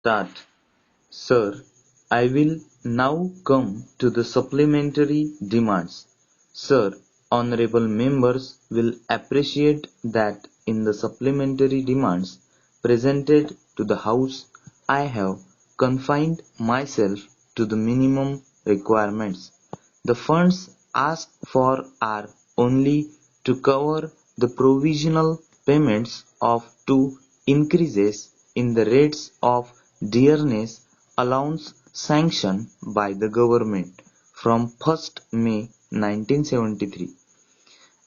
Start. Sir, I will now come to the supplementary demands. Sir, honorable members will appreciate that in the supplementary demands presented to the House, I have confined myself to the minimum requirements. The funds asked for are only to cover the provisional payments of two increases in the rates of dearness allowance sanctioned by the government from 1st May 1973,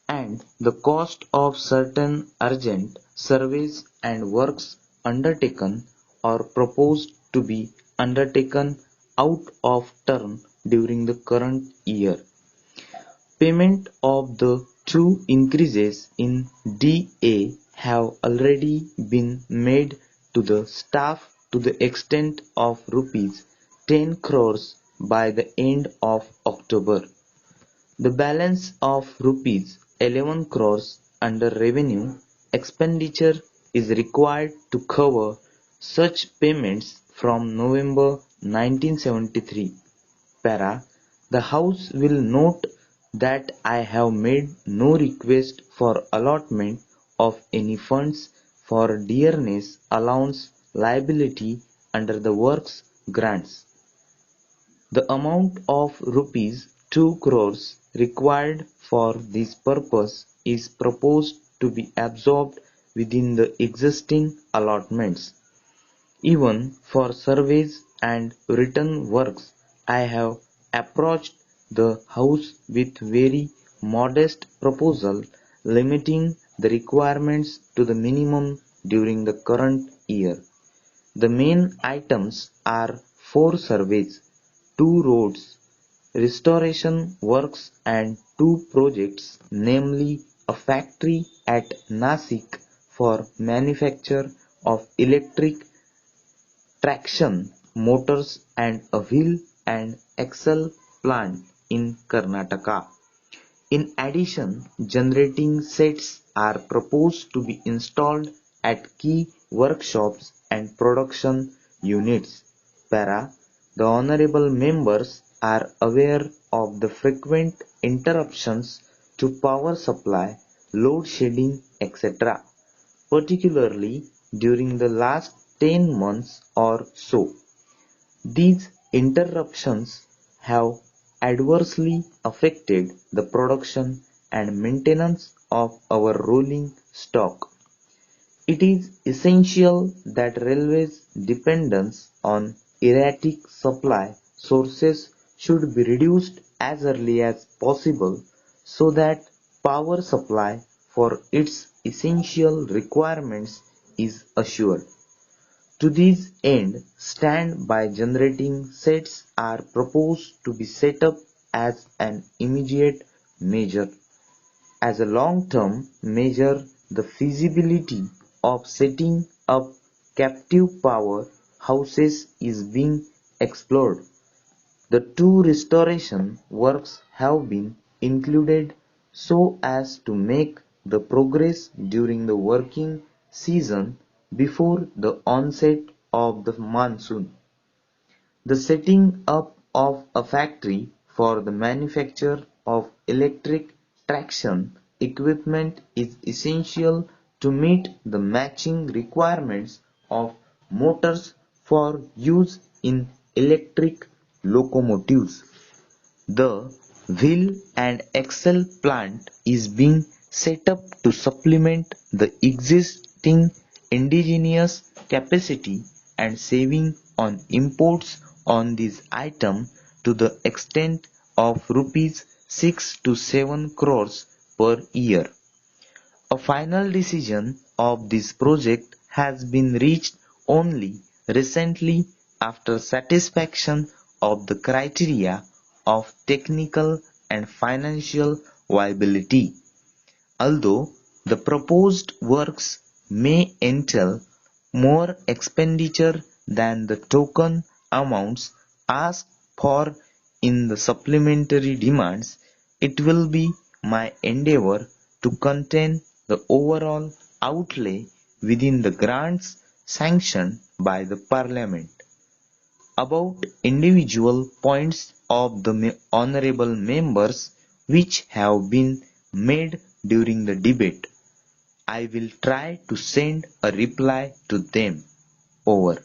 and the cost of certain urgent surveys and works undertaken or proposed to be undertaken out of turn during the current year. Payment of the two increases in DA have already been made to the staff to the extent of rupees 10 crores by the end of October. The balance of rupees 11 crores under revenue expenditure is required to cover such payments from November 1973. Para. The House will note that I have made no request for allotment of any funds for dearness allowance liability under the works grants. The amount of rupees 2 crores required for this purpose is proposed to be absorbed within the existing allotments. Even for surveys and written works, I have approached the House with very modest proposal limiting the requirements to the minimum during the current year. The main items are 4 surveys, 2 roads, restoration works and 2 projects, namely a factory at Nasik for manufacture of electric traction motors and a wheel and axle plant in Karnataka. In addition, generating sets are proposed to be installed at key workshops and production units. Para. The honorable members are aware of the frequent interruptions to power supply, load shedding, etc., particularly during the last 10 months or so. These interruptions have adversely affected the production and maintenance of our rolling stock. It is essential that railways' dependence on erratic supply sources should be reduced as early as possible so that power supply for its essential requirements is assured. To this end, stand-by generating sets are proposed to be set up as an immediate measure. As a long-term measure, the feasibility of setting up captive power houses is being explored. The 2 restoration works have been included so as to make the progress during the working season before the onset of the monsoon. The setting up of a factory for the manufacture of electric traction equipment is essential to meet the matching requirements of motors for use in electric locomotives. The wheel and axle plant is being set up to supplement the existing indigenous capacity and saving on imports on this item to the extent of rupees 6 to 7 crores per year. A final decision of this project has been reached only recently after satisfaction of the criteria of technical and financial viability. Although the proposed works may entail more expenditure than the token amounts asked for in the supplementary demands, it will be my endeavor to contain the overall outlay within the grants sanctioned by the Parliament. About individual points of the honourable members which have been made during the debate, I will try to send a reply to them. Over.